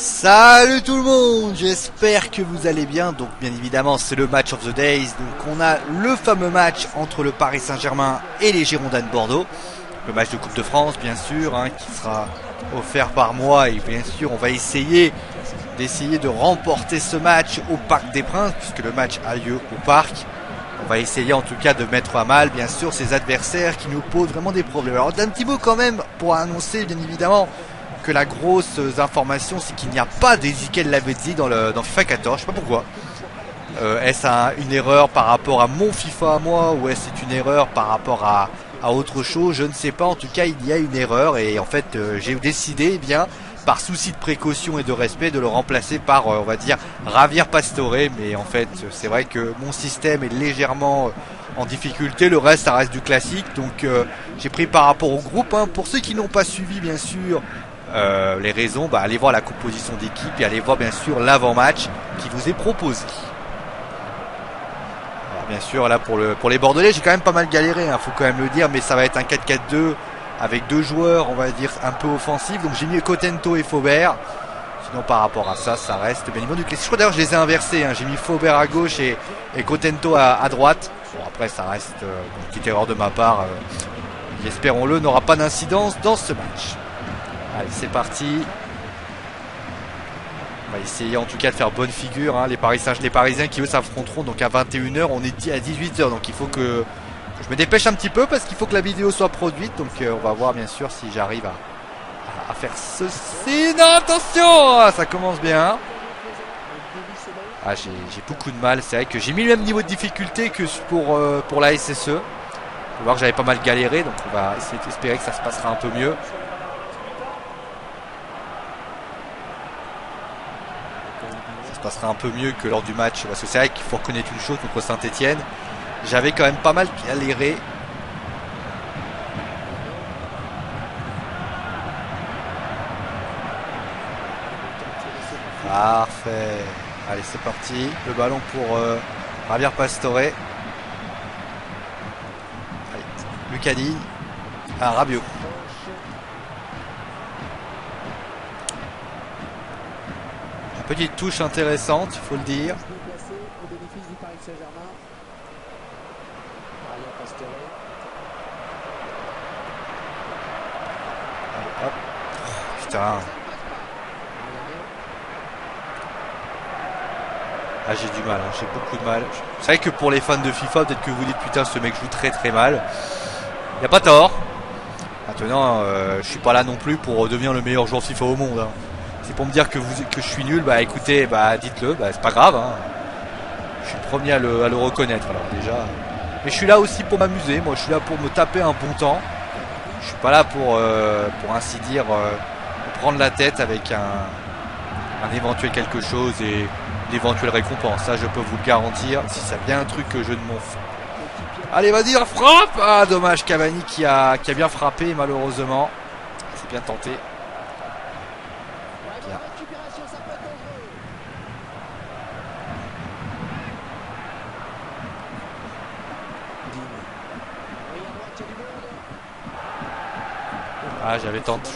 Salut tout le monde, j'espère que vous allez bien. Donc bien évidemment c'est le match of the days. Donc on a le fameux match entre le Paris Saint-Germain et les Girondins de Bordeaux. Le match de Coupe de France bien sûr, qui sera offert par moi. Et bien sûr on va essayer de remporter ce match au Parc des Princes, puisque le match a lieu au Parc. On va essayer en tout cas de mettre à mal bien sûr ces adversaires qui nous posent vraiment des problèmes. Alors d'un petit mot quand même pour annoncer bien évidemment que la grosse information c'est qu'il n'y a pas d'Ezequiel Lavezzi dans FIFA 14, je sais pas pourquoi. Est-ce une erreur par rapport à mon FIFA à moi, ou est-ce une erreur par rapport à autre chose, je ne sais pas. En tout cas il y a une erreur et en fait j'ai décidé par souci de précaution et de respect de le remplacer par on va dire Javier Pastore. Mais en fait c'est vrai que mon système est légèrement en difficulté, le reste ça reste du classique. Donc j'ai pris par rapport au groupe, pour ceux qui n'ont pas suivi bien sûr les raisons, allez voir la composition d'équipe et allez voir bien sûr l'avant-match qui vous est proposé. Alors, bien sûr là pour les Bordelais j'ai quand même pas mal galéré, faut quand même le dire, mais ça va être un 4-4-2 avec deux joueurs on va dire un peu offensifs. Donc j'ai mis Cotento et Faubert. Sinon par rapport à ça, ça reste bien évidemment du classique. Je crois d'ailleurs je les ai inversés, j'ai mis Faubert à gauche et Cotento à droite. Bon après ça reste une petite erreur de ma part, qui espérons-le n'aura pas d'incidence dans ce match. Allez c'est parti. On va essayer en tout cas de faire bonne figure, les Parisiens qui eux s'affronteront donc à 21 h, on est à 18 h, donc il faut que je me dépêche un petit peu parce qu'il faut que la vidéo soit produite. Donc on va voir bien sûr si j'arrive à faire ceci. Non attention, ça commence bien. J'ai beaucoup de mal, c'est vrai que j'ai mis le même niveau de difficulté que pour la SSE. On va voir que j'avais pas mal galéré, donc on va essayer d'espérer que ça se passera un peu mieux. Passera un peu mieux que lors du match, parce que c'est vrai qu'il faut reconnaître une chose contre Saint-Etienne, j'avais quand même pas mal galéré. Parfait, allez c'est parti, le ballon pour Javier Pastore. Allez, Lucani à Rabiot. Petite touche intéressante, il faut le dire. Hop. Putain. J'ai du mal, j'ai beaucoup de mal. C'est vrai que pour les fans de FIFA, peut-être que vous dites putain ce mec joue très très mal. Il n'y a pas tort. Maintenant, je suis pas là non plus pour devenir le meilleur joueur FIFA au monde. C'est pour me dire que je suis nul, écoutez, dites-le, c'est pas grave. Je suis le premier à le reconnaître alors déjà. Mais je suis là aussi pour m'amuser, moi je suis là pour me taper un bon temps. Je suis pas là pour ainsi dire me prendre la tête avec un éventuel quelque chose et une éventuelle récompense. Ça je peux vous le garantir, si ça vient un truc que je ne m'en fous. Allez vas-y, frappe. Dommage, Cavani qui a bien frappé malheureusement. C'est bien tenté.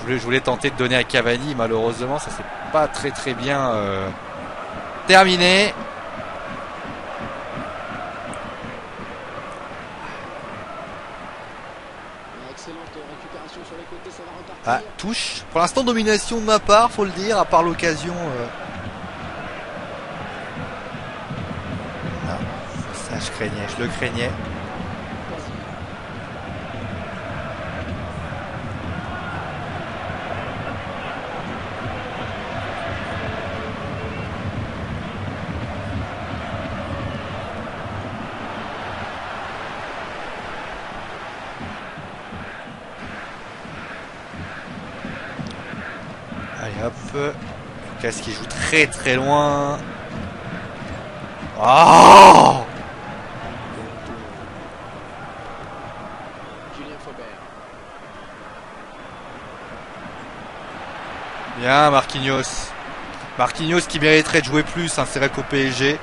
Je voulais tenter de donner à Cavani, malheureusement ça s'est pas très très bien terminé. Touche. Pour l'instant domination de ma part, faut le dire, à part l'occasion. Ça je le craignais. Hop, Lucas qui joue très très loin. Oh, bien Marquinhos qui mériterait de jouer plus, c'est vrai qu'au PSG. Et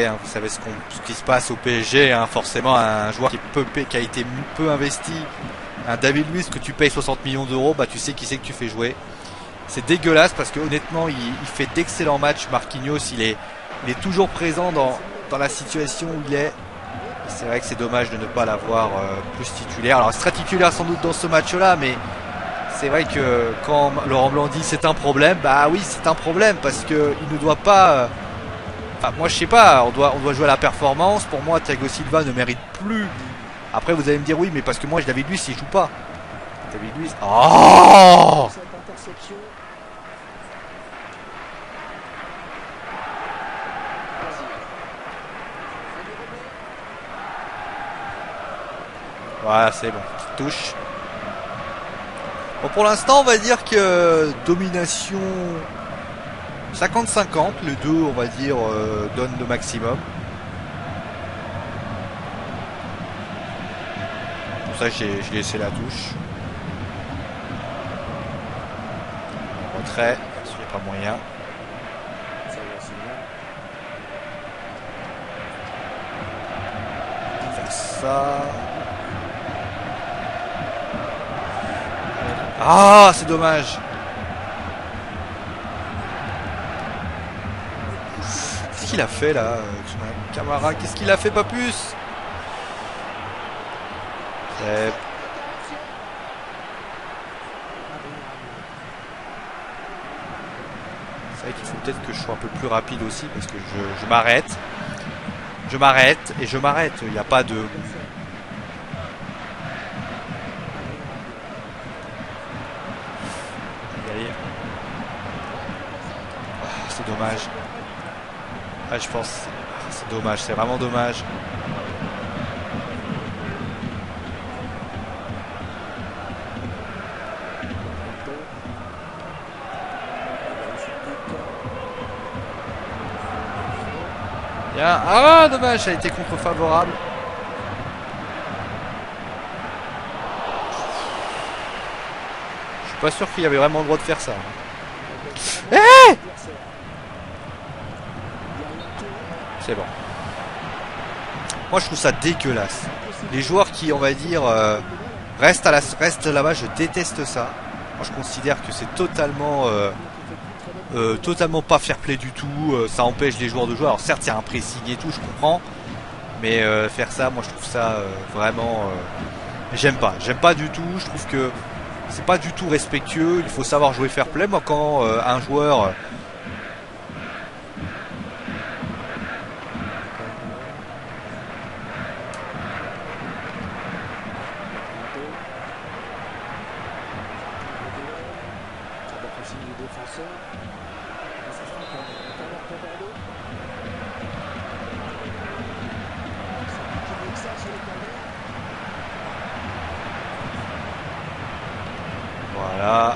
vous savez ce qui se passe au PSG, forcément un joueur qui a été peu investi, un David Luiz que tu payes 60 millions d'euros, tu sais qui c'est que tu fais jouer. C'est dégueulasse parce que honnêtement il fait d'excellents matchs. Marquinhos il est toujours présent dans la situation où il est. C'est vrai que c'est dommage de ne pas l'avoir plus titulaire. Alors il sera titulaire sans doute dans ce match-là, mais c'est vrai que quand Laurent Blanc dit c'est un problème, bah oui c'est un problème parce que il ne doit pas. Enfin moi je sais pas, on doit jouer à la performance. Pour moi Thiago Silva ne mérite plus. Après vous allez me dire oui mais parce que moi David Luiz il joue pas. David Luiz. Oh. Voilà, c'est bon, petite touche. Bon, pour l'instant, on va dire que domination 50-50. Les deux, on va dire, donnent le maximum. Pour ça, j'ai laissé la touche. Retrait, parce qu'il n'y a pas moyen. Faire ça. Ah, c'est dommage. Qu'est-ce qu'il a fait là, Camara? Qu'est-ce qu'il a fait, pas plus? C'est vrai qu'il faut peut-être que je sois un peu plus rapide aussi parce que je m'arrête. Je m'arrête et je m'arrête. Il n'y a pas de... C'est dommage. Ah, je pense. C'est dommage, c'est vraiment dommage. Bien. Ah, dommage, ça a été contre-favorable. Je suis pas sûr qu'il y avait vraiment le droit de faire ça. Eh! C'est bon. Moi je trouve ça dégueulasse. Les joueurs qui, on va dire, restent là-bas, je déteste ça. Moi, je considère que c'est totalement pas fair play du tout. Ça empêche les joueurs de jouer. Alors certes il y a un pressing et tout, je comprends. Mais faire ça, moi je trouve ça vraiment... j'aime pas du tout. Je trouve que c'est pas du tout respectueux. Il faut savoir jouer fair play. Moi quand un joueur... Voilà.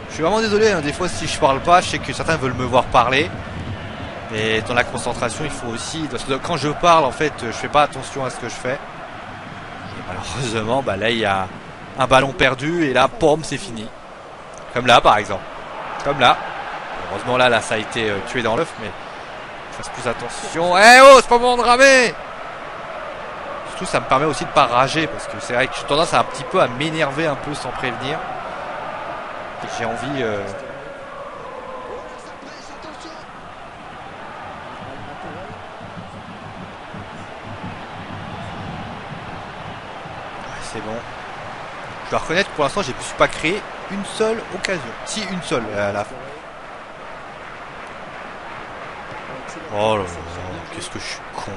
Je suis vraiment désolé, hein, des fois si je parle pas, je sais que certains veulent me voir parler. Et dans la concentration, il faut aussi... Parce que quand je parle, en fait, je fais pas attention à ce que je fais. Et malheureusement, bah là, il y a un ballon perdu et là, pom, c'est fini. Comme là, par exemple. Comme là. Heureusement, là, ça a été tué dans l'œuf, mais... Fasse plus attention. Eh oh, c'est pas bon de ramer! Surtout, ça me permet aussi de pas rager, parce que c'est vrai que j'ai tendance un petit peu à m'énerver un peu sans prévenir. Et j'ai envie... C'est bon. Je dois reconnaître que pour l'instant, je ne me suis pas créé une seule occasion. Si, une seule à la fin. Oh là là, qu'est-ce que je suis con.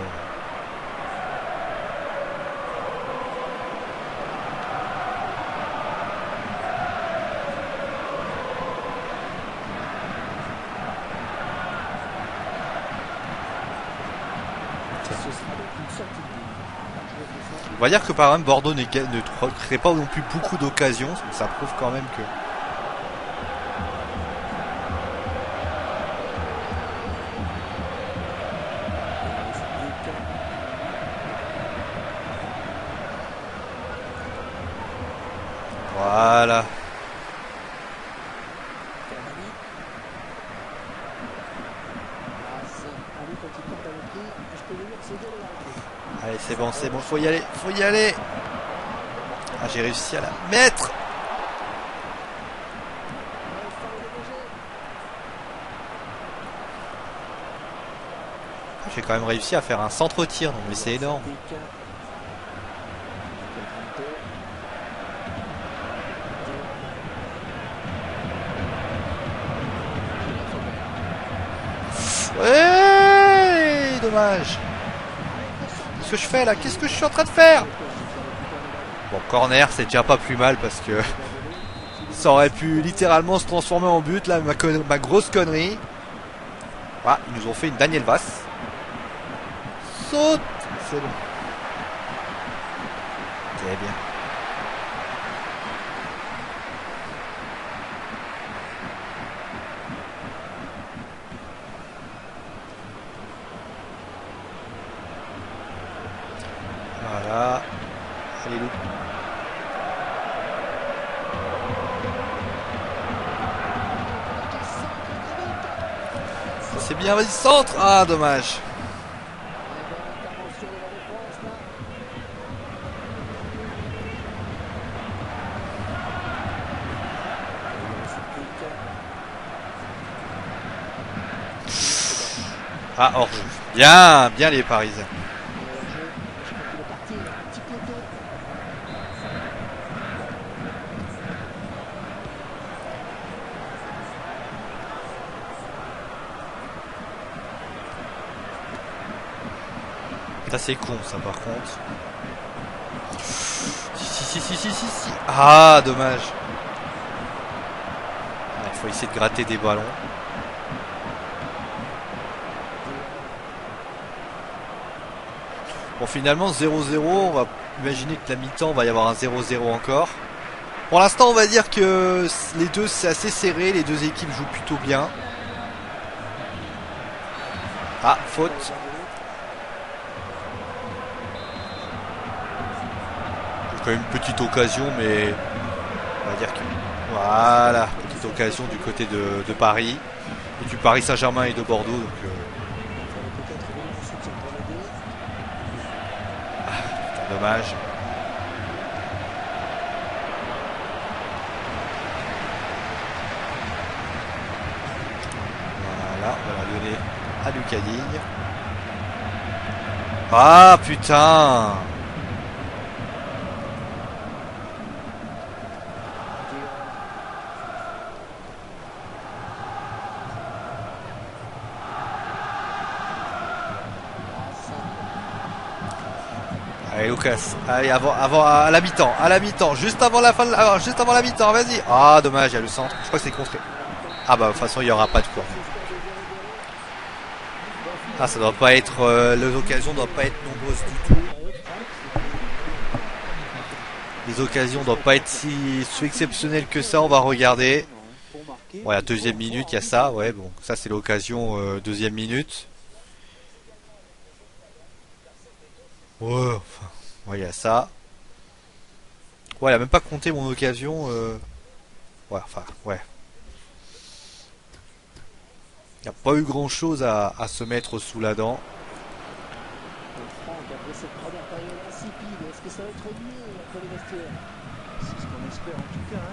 On va dire que par exemple Bordeaux ne crée pas non plus beaucoup d'occasions, ça prouve quand même que... Voilà. Allez, c'est bon, faut y aller, faut y aller. Ah, j'ai réussi à la mettre. j'ai quand même réussi à faire un centre-tir, donc mais c'est énorme. Ouais, dommage. Qu'est-ce que je fais là? Qu'est-ce que je suis en train de faire? Bon, corner, c'est déjà pas plus mal parce que ça aurait pu littéralement se transformer en but là, ma grosse connerie. Ah, ils nous ont fait une Daniel Vass. Saute. C'est bon. Très bien. Voilà. Allez, loup. C'est bien, vas-y, centre. Ah, dommage. Ah, hors jeu. Bien, bien les Parisiens. Ça c'est con ça par contre. Si. Ah dommage. Il faut essayer de gratter des ballons. Bon finalement 0-0, on va imaginer que la mi-temps va y avoir un 0-0 encore. Pour l'instant on va dire que les deux c'est assez serré, les deux équipes jouent plutôt bien. Ah, faute. Quand même une petite occasion, mais on va dire que voilà, petite occasion du côté de Paris et du Paris Saint-Germain et de Bordeaux. Donc, dommage. Voilà, on va la donner à Lucas Digne. Ah putain! Allez Lucas, allez avant à la mi-temps, juste avant la fin, juste avant la mi-temps, vas-y. Ah dommage, il y a le centre, je crois que c'est contré. Ah bah de toute façon il n'y aura pas de quoi. Ah ça doit pas être, les occasions doivent pas être nombreuses du tout. Les occasions doivent pas être si exceptionnelles que ça, on va regarder. Bon, la deuxième minute, il y a ça, ouais bon, ça c'est l'occasion deuxième minute. Ouais, enfin, ouais, il y a ça. Ouais, il a même pas compté mon occasion. Ouais, enfin, ouais. Il n'y a pas eu grand chose à se mettre sous la dent. Cette première période insipide, est-ce que ça va être mieux entre les vestiaires? C'est ce qu'on espère en tout cas.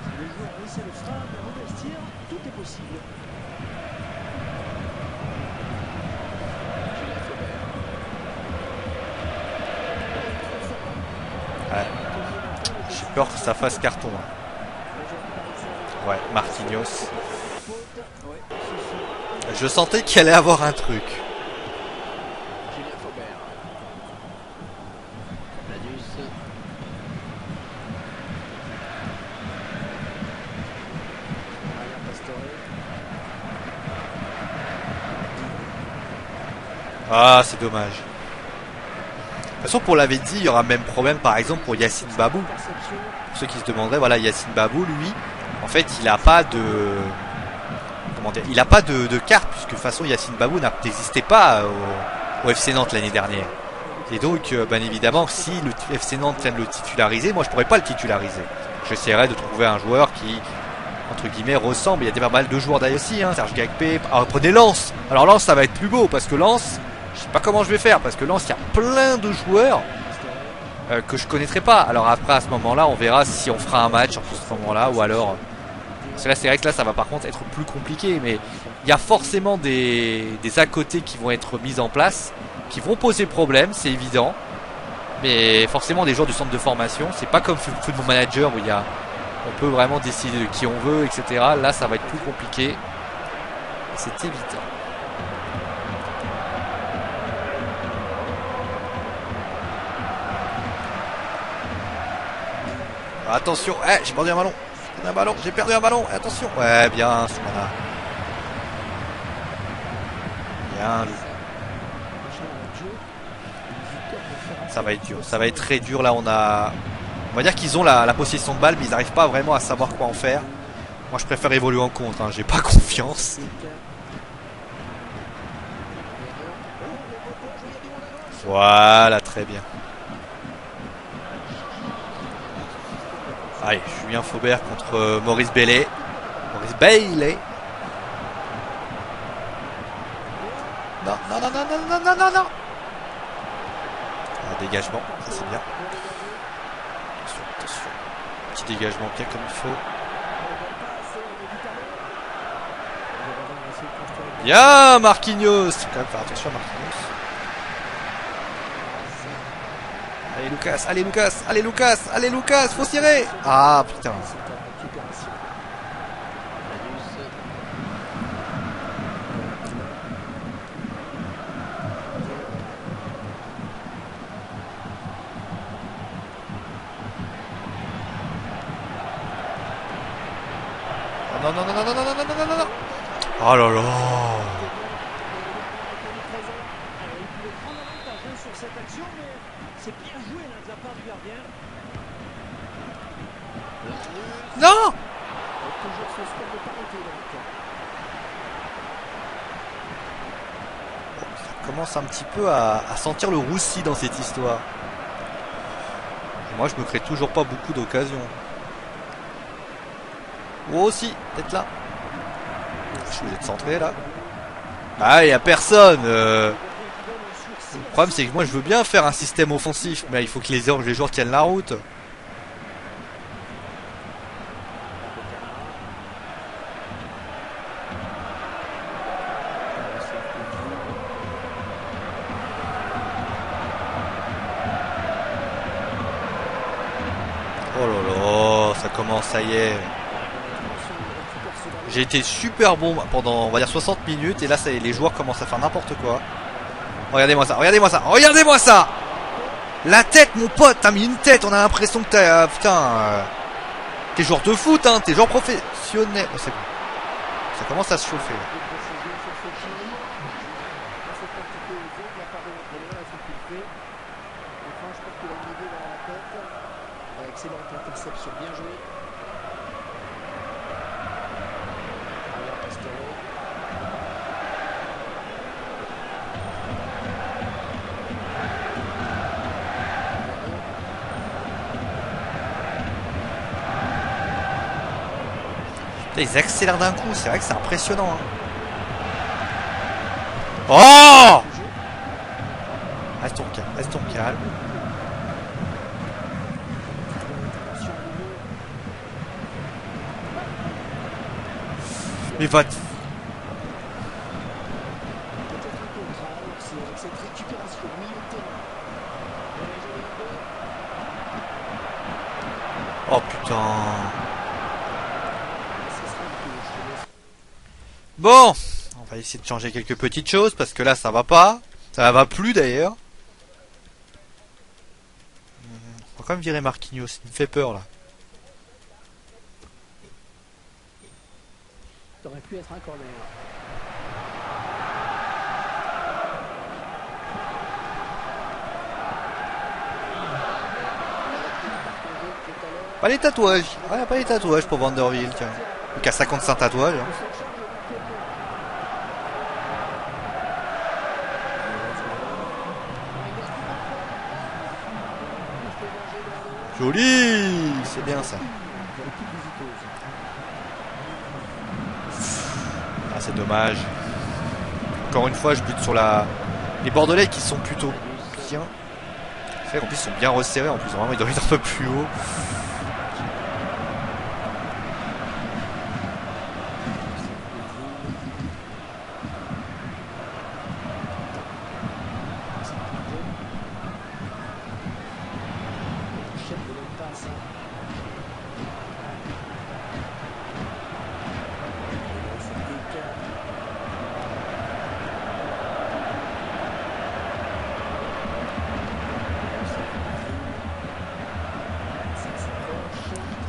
Si les joueurs essaient le frein, mais au vestiaire, tout est possible. Ouais. J'ai peur que ça fasse carton. Ouais, Marquinhos. Je sentais qu'il allait avoir un truc. Ah, c'est dommage. De toute façon, pour l'avait dit, il y aura même problème, par exemple, pour Yacine Babou. Pour ceux qui se demanderaient, voilà, Yacine Babou, lui, en fait, il n'a pas de... Comment dire? Il n'a pas de carte, puisque de toute façon, Yacine Babou n'existait pas au FC Nantes l'année dernière. Et donc, bien évidemment, si le FC Nantes vient de le titulariser, moi, je pourrais pas le titulariser. J'essaierai de trouver un joueur qui... entre guillemets ressemble. Il y a des pas mal de joueurs d'ailleurs aussi, hein. Serge Gagpé. Alors prenez Lens. Alors Lens ça va être plus beau parce que Lens, je sais pas comment je vais faire parce que Lens il y a plein de joueurs que je connaîtrai pas. Alors après à ce moment-là on verra si on fera un match à ce moment-là ou alors Parce que là, c'est vrai que là, ça va par contre être plus compliqué, mais il y a forcément des à côté qui vont être mis en place, qui vont poser problème, c'est évident. Mais forcément, des joueurs du centre de formation, c'est pas comme Football Manager où on peut vraiment décider de qui on veut, etc. Là, ça va être plus compliqué. C'est évident. Attention, j'ai perdu un ballon. J'ai perdu un ballon, attention. Ouais, bien, Soumana. Bien. Ça va être dur, ça va être très dur. Là, on va dire qu'ils ont la possession de balle, mais ils n'arrivent pas vraiment à savoir quoi en faire. Moi, je préfère évoluer en contre, hein. J'ai pas confiance. Voilà, très bien. Allez, Julien Faubert contre Maurice Bailey. Maurice Bailey. Non. Dégagement, ça c'est bien. Attention. Petit dégagement bien comme il faut. Bien Marquinhos. Faut quand même faire attention à Marquinhos. Allez Lucas, faut tirer. Ah putain. Non. Oh là là. Non. Ça commence un petit peu à sentir le roussi dans cette histoire. Et moi je me crée toujours pas beaucoup d'occasions. Oh si, peut-être là. Vous êtes centré là. Ah, il n'y a personne. Le problème c'est que moi je veux bien faire un système offensif, mais il faut que les joueurs tiennent la route. Oh là là, ça commence, ça y est. J'ai été super bon pendant, on va dire, 60 minutes. Et là, les joueurs commencent à faire n'importe quoi. Regardez-moi ça. La tête, mon pote, t'as mis une tête. On a l'impression que t'as... t'es joueur de foot, hein. T'es joueur professionnel. Oh, c'est bon. Ça commence à se chauffer. Ils accélèrent d'un coup, c'est vrai que c'est impressionnant. Hein. Oh! Restons calme. Mais va... Oh putain. Bon, on va essayer de changer quelques petites choses parce que là ça va pas. Ça va plus d'ailleurs. On va quand même virer Marquinhos, il me fait peur là. Ça aurait pu être un corner. Pas les tatouages. Ouais, pas les tatouages pour Vanderville, tiens. Donc à 55 tatouages. Hein. Joli, c'est bien ça. Ah, c'est dommage. Encore une fois, je bute sur les Bordelais qui sont plutôt bien. En plus, ils sont bien resserrés. En plus, vraiment, ils doivent être un peu plus haut.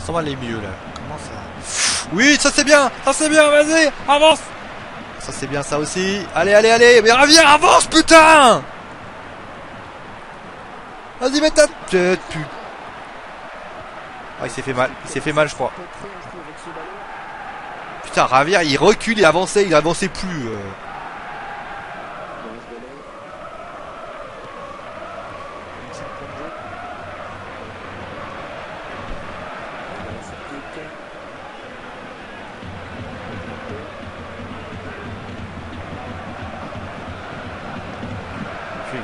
Ça va aller mieux là. Comment ça? Oui, ça c'est bien, vas-y, avance. Ça c'est bien ça aussi. Allez, allez, allez, mais reviens, avance, putain. Vas-y, mets ta tête, putain. Ah, il s'est fait mal, je crois. Putain, Ravière, il recule, il avançait plus.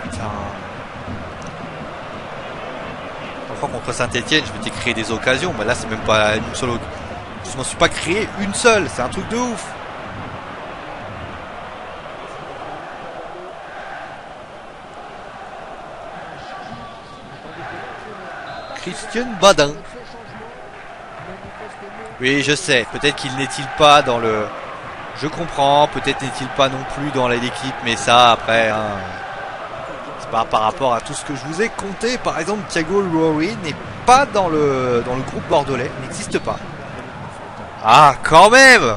Putain. Enfin, contre Saint-Etienne, je m'étais créé des occasions, mais là c'est même pas une seule occasion. Je m'en suis pas créé une seule, c'est un truc de ouf. Christian Badin. Oui, je sais, peut-être qu'il n'est-il pas dans le... Je comprends, peut-être n'est-il pas non plus dans l'équipe, mais ça après... Hein... C'est pas par rapport à tout ce que je vous ai compté. Par exemple, Thiago Rory n'est pas dans le groupe bordelais, il n'existe pas. Ah, quand même!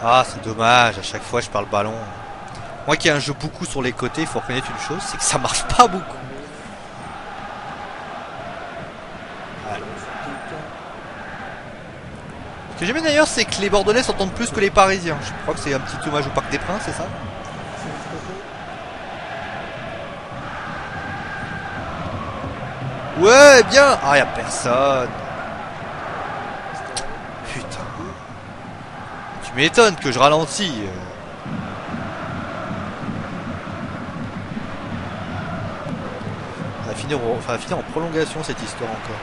Ah, c'est dommage, à chaque fois je parle ballon. Moi qui ai un jeu beaucoup sur les côtés, il faut reconnaître une chose, c'est que ça marche pas beaucoup. Ouais. Ce que j'aime d'ailleurs, c'est que les Bordelais s'entendent plus que les Parisiens. Je crois que c'est un petit hommage au Parc des Princes, c'est ça? Ouais, bien. Ah, y a personne. Putain. Tu m'étonnes que je ralentis. Ça va finir en prolongation cette histoire encore.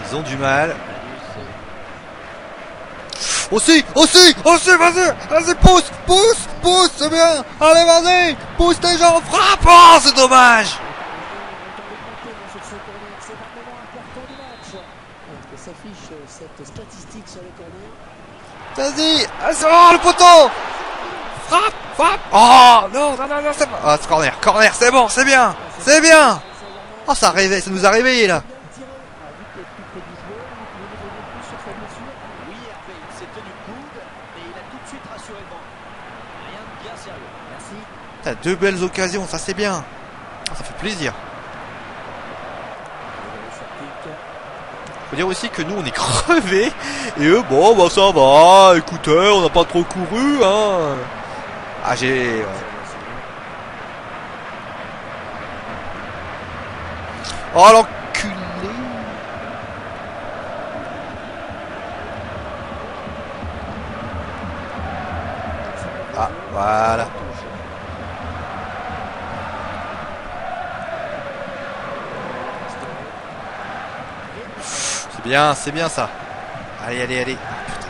Ils ont du mal. Aussi, vas-y, pousse, c'est bien. Allez, vas-y, pousse tes jambes, frappe. Oh, c'est dommage. Vas-y, oh, le poteau. Frappe. Oh, non, c'est pas. Ah, c'est corner, c'est bien. Oh, ça nous a réveillés là. T'as deux belles occasions, ça c'est bien. Ça fait plaisir. Faut dire aussi que nous on est crevés. Et eux, bon bah ça va, écoutez, on n'a pas trop couru, hein. Ah j'ai... Oh l'enculé. Ah, voilà. C'est bien ça. Allez. Ah, putain.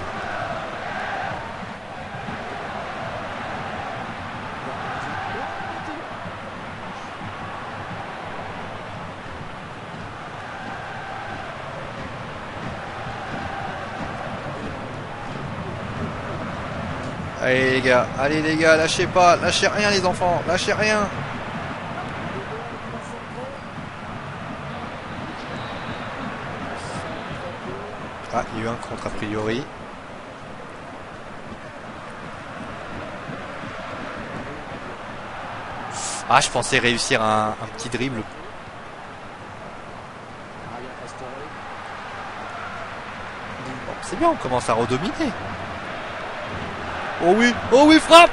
Allez les gars, lâchez rien les enfants, lâchez rien. Ah, il y a eu un contre a priori. Ah, je pensais réussir un petit dribble. Bon, c'est bien, on commence à redominer. Oh oui, frappe.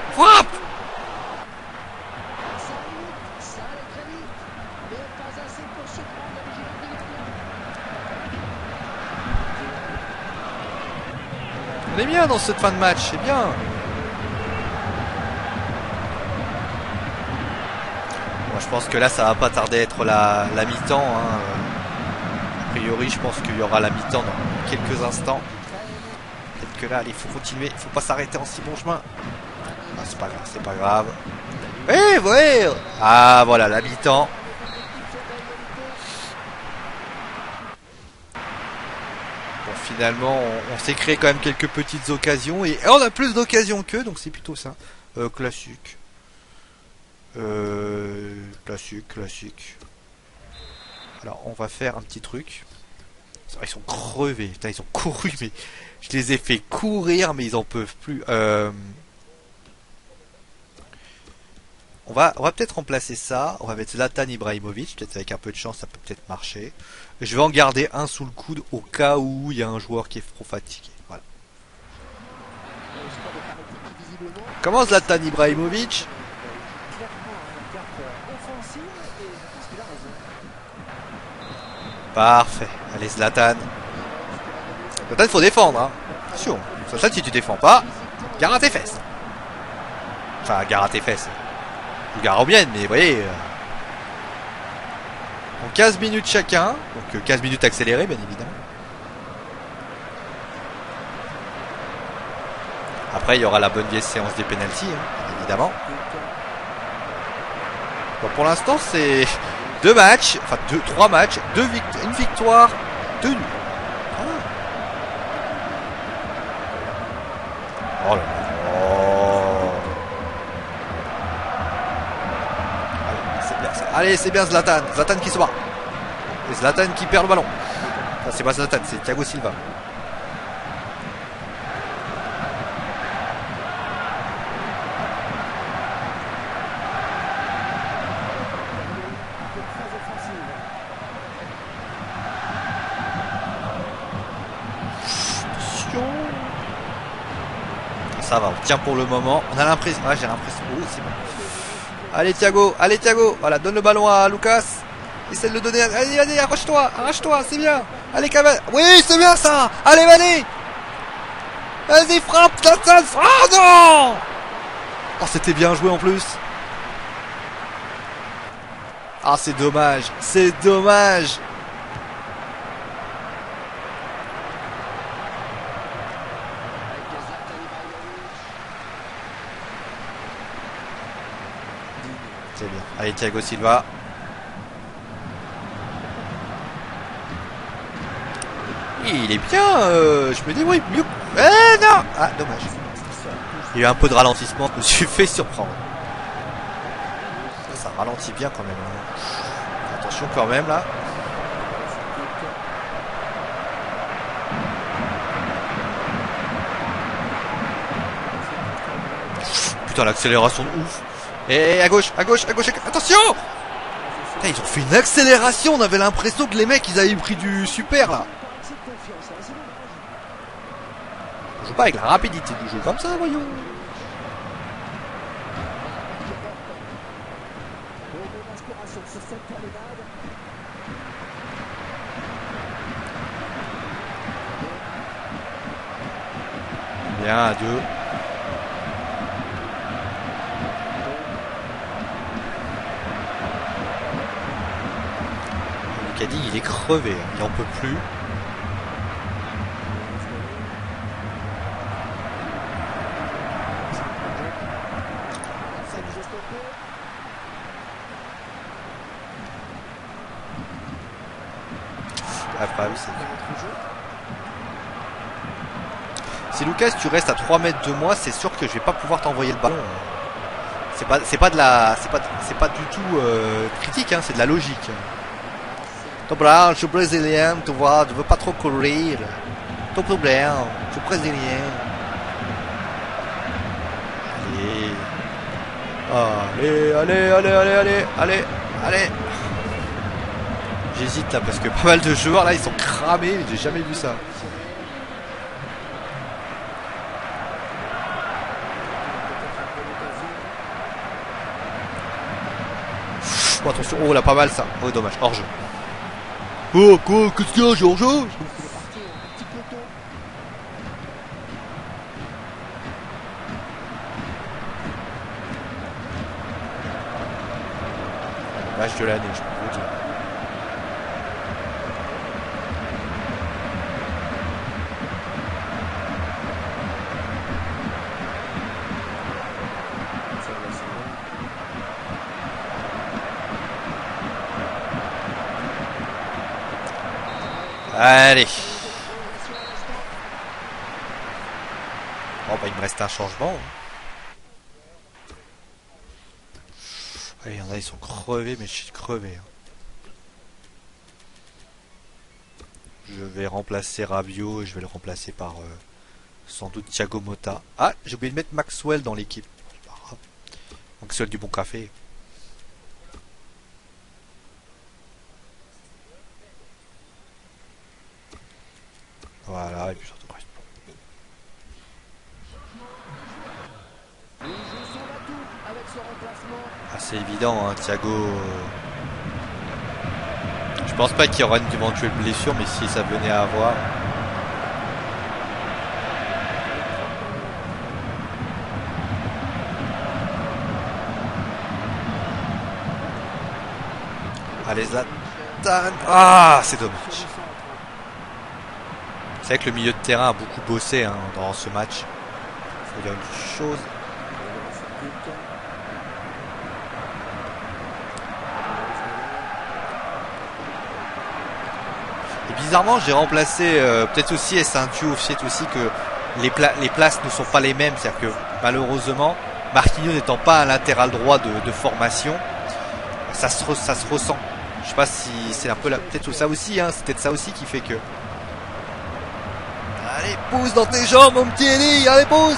est bien dans cette fin de match, c'est bien. Bon, je pense que là ça va pas tarder à être la mi-temps. Hein. A priori je pense qu'il y aura la mi-temps dans quelques instants. Peut-être que là il faut continuer, il faut pas s'arrêter en si bon chemin. Ah, c'est pas grave, c'est pas grave. Oui, oui. Ah voilà la mi-temps. Bon, finalement on s'est créé quand même quelques petites occasions et on a plus d'occasions qu'eux, donc c'est plutôt ça. Classique. Classique. Alors on va faire un petit truc. Ils sont crevés, putain, ils ont couru, mais je les ai fait courir, mais ils en peuvent plus. On va peut-être remplacer ça. On va mettre Zlatan Ibrahimovic. Peut-être avec un peu de chance, ça peut peut-être marcher. Je vais en garder un sous le coude au cas où il y a un joueur qui est trop fatigué. Voilà. Comment Zlatan Ibrahimovic? Parfait. Allez Zlatan. Zlatan, il faut défendre. Hein. Attention. Zlatan, si tu défends pas, gare à tes fesses. Enfin, gare à tes fesses. Ou gare aux miennes, mais vous voyez. Donc 15 minutes chacun. Donc 15 minutes accélérées, bien évidemment. Après, il y aura la bonne vieille séance des pénaltys, hein, évidemment. Bon, pour l'instant, c'est 2 matchs, enfin 3 matchs, une victoire, 2 nuls. Oh là là. Allez, c'est bien Zlatan. Zlatan qui se bat. Et Zlatan qui perd le ballon. Enfin, c'est pas Zlatan, c'est Thiago Silva. Ça va, on tient pour le moment. On a l'impression. Ouais, j'ai l'impression. Oh, c'est bon. Allez Thiago, voilà, donne le ballon à Lucas. Essaie de le donner. Allez, arrache-toi, c'est bien. Allez, Cavani. Oui, c'est bien ça. Allez, vas-y, frappe, Zlatan. Ah non. Oh, c'était bien joué en plus. Ah, c'est dommage. C'est bien. Allez, Thiago Silva. Il est bien. Je me débrouille mieux. Eh non. Ah, dommage. Il y a eu un peu de ralentissement. Je me suis fait surprendre. Ça ralentit bien quand même. Attention quand même là. Putain, l'accélération de ouf. Et à gauche. Attention. Putain, ils ont fait une accélération. On avait l'impression que les mecs, ils avaient pris du super là. On joue pas avec la rapidité du jeu comme ça, voyons. Bien, à 2. Lucadi, il est crevé, il en peut plus. Après, si Lucas, tu restes à 3 mètres de moi, c'est sûr que je vais pas pouvoir t'envoyer le ballon. C'est pas du tout critique, hein, c'est de la logique. Ton bras, je suis brésilien, tu vois, je veux pas trop courir. Ton problème, je suis brésilien. Allez. J'hésite là parce que pas mal de joueurs là ils sont cramés, j'ai jamais vu ça. Oh, attention, oh là pas mal ça. Oh dommage, hors jeu. Oh quoi, qu'est-ce qu'il y a, j'ai hors jeu? match de l'année, je peux vous dire. Allez. Bon bah il me reste un changement. Il y en a, ils sont crevés, mais je suis crevé. Je vais remplacer Rabiot et je vais le remplacer par sans doute Thiago Motta. Ah, j'ai oublié de mettre Maxwell dans l'équipe. C'est pas grave. Maxwell du bon café. Voilà, et puis surtout reste bon. Ah, c'est évident, hein, Thiago. Je pense pas qu'il y aura une éventuelle blessure, mais si ça venait à avoir. Allez, Zlatan. Ah, c'est dommage. C'est vrai que le milieu de terrain a beaucoup bossé hein, dans ce match. Faut dire une chose. Et bizarrement, j'ai remplacé peut-être aussi, et c'est un duo aussi que les places ne sont pas les mêmes. C'est-à-dire que malheureusement, Marquinhos n'étant pas un latéral droit de formation, ça se ressent. Je sais pas si c'est un peu peut-être ça aussi, hein, c'est peut-être ça aussi qui fait que. Allez, pousse dans tes jambes, mon petit Eli, allez, pousse.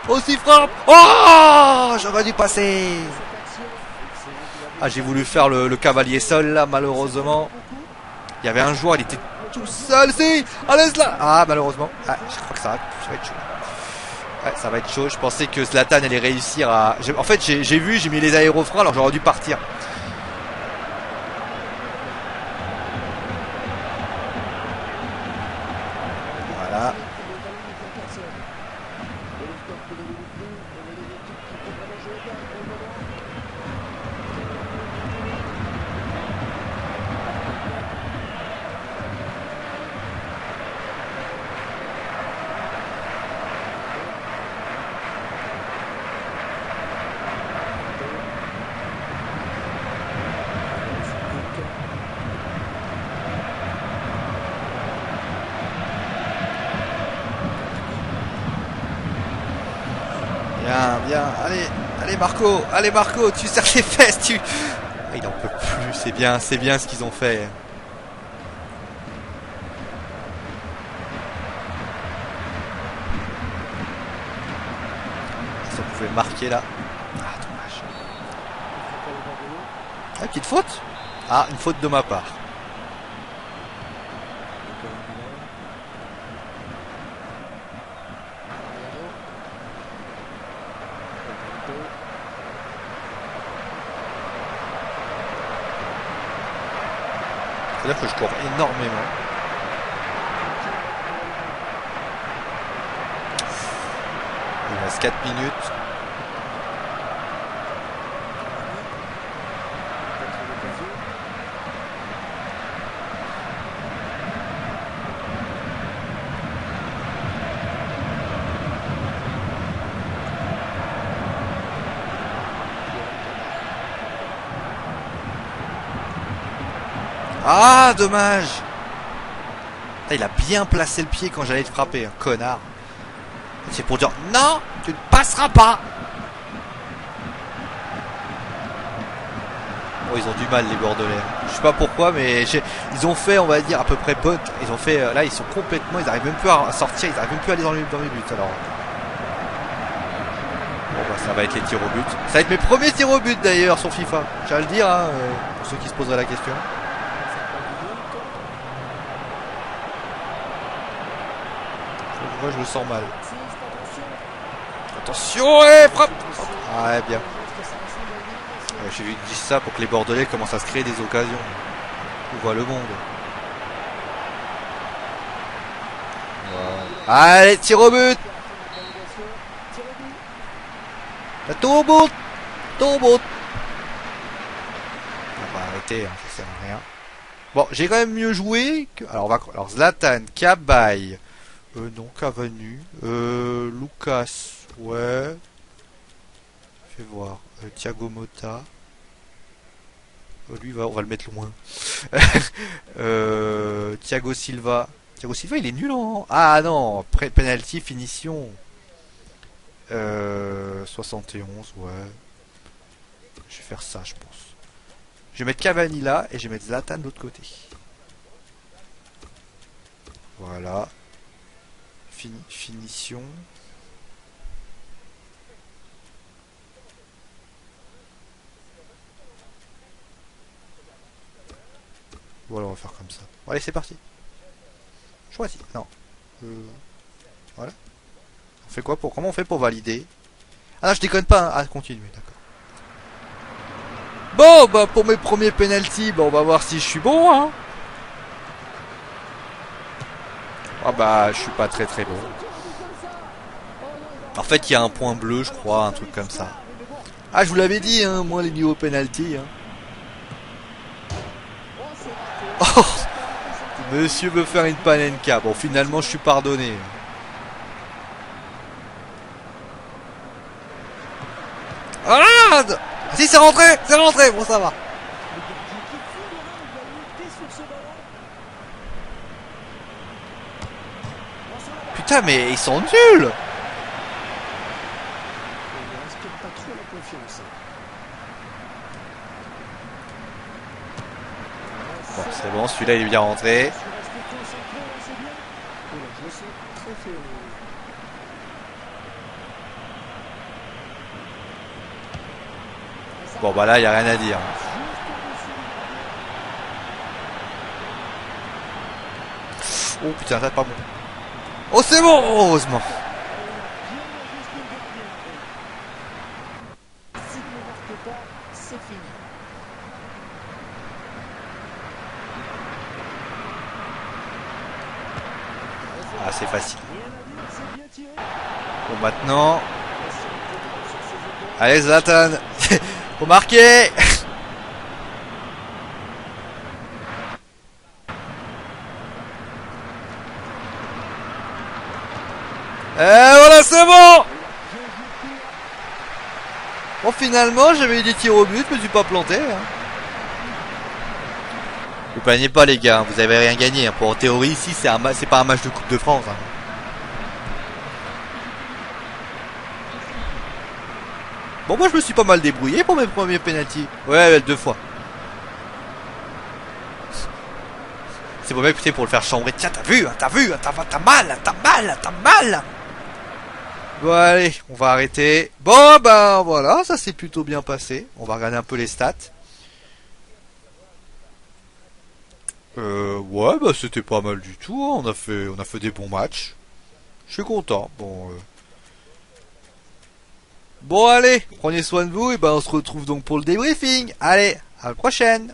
Aussi frappe. Oh, j'aurais dû passer. Ah, j'ai voulu faire le cavalier seul là, malheureusement. Il y avait un joueur, il était tout seul, si. Allez, là. Ah, malheureusement. Ah, je crois que ça va être chaud. Ouais, ça va être chaud. Je pensais que Zlatan allait réussir à. En fait, j'ai mis les aérofreins, alors j'aurais dû partir. Voilà. Bien, allez Marco, tu serres les fesses, tu. Ah, il en peut plus, c'est bien ce qu'ils ont fait. Si on pouvait marquer là. Ah, dommage. Ah, petite faute. Ah, une faute de ma part. C'est-à-dire que je cours énormément. Il reste 4 minutes. Ah, dommage. Il a bien placé le pied quand j'allais te frapper, un connard. C'est pour dire non, tu ne passeras pas. Oh, ils ont du mal les Bordelais. Je sais pas pourquoi, mais ils ont fait, on va dire, à peu près pote. Ils ont fait, là, ils sont complètement, ils arrivent même plus à sortir, ils arrivent même plus à aller dans les buts. Alors, bon, bah, ça va être les tirs au but. Ça va être mes premiers tirs au but d'ailleurs sur FIFA. Je vais le dire, hein, pour ceux qui se poseraient la question. Moi, je le sens mal. Attention, frappe. Ah, ouais, bien. Ouais, j'ai vu dire ça pour que les Bordelais commencent à se créer des occasions. On voit le monde. Voilà. Allez, tir au but. La tour au bout. Tombeau. On va arrêter, hein, ça sert à rien. Bon, j'ai quand même mieux joué que... Alors Zlatan, Cabaye. Non, Cavani. Lucas. Ouais. Fais voir. Thiago Motta. Lui, on va le mettre loin. Thiago Silva. Thiago Silva, il est nul en... Ah non, penalty, finition. 71, ouais. Je vais faire ça, je pense. Je vais mettre Cavani là et je vais mettre Zlatan de l'autre côté. Voilà. Finition. Voilà, on va faire comme ça. Bon, allez, c'est parti. Choisis. Non. Voilà. On fait quoi pour... Comment on fait pour valider? Ah non, je déconne pas. Hein. Ah, continue, d'accord. Bon, bah pour mes premiers penalties, bah, on va voir si je suis bon, hein. Ah bah, je suis pas très bon. En fait, il y a un point bleu, je crois, un truc comme ça. Ah, je vous l'avais dit, hein, moi les niveaux penalty. Hein. Oh, monsieur veut faire une panenka. Bon, finalement, je suis pardonné. Ah, si, c'est rentré, bon, ça va. Putain, mais ils sont nuls. Bon, c'est bon, celui-là il est bien rentré. Bon bah là il n'y a rien à dire. Oh putain, ça pas bon. Oh c'est bon, heureusement. Ah c'est facile. Bon maintenant. Allez Zlatan. Faut marquer. Et voilà, c'est bon. Bon, finalement, j'avais eu des tirs au but, je me suis pas planté. Hein. Vous paniez pas, les gars, vous avez rien gagné. Hein. Pour en théorie, ici, c'est pas un match de Coupe de France. Hein. Bon, moi, je me suis pas mal débrouillé pour mes premiers penalties. Ouais, 2 fois. C'est bon, écoutez, pour le faire chambrer. Tiens, t'as vu, t'as mal. Bon allez, on va arrêter. Bon ben voilà, ça s'est plutôt bien passé. On va regarder un peu les stats. Ouais, bah c'était pas mal du tout. Hein. On a fait des bons matchs. Je suis content. Bon. Bon allez, prenez soin de vous et ben on se retrouve donc pour le débriefing. Allez, à la prochaine.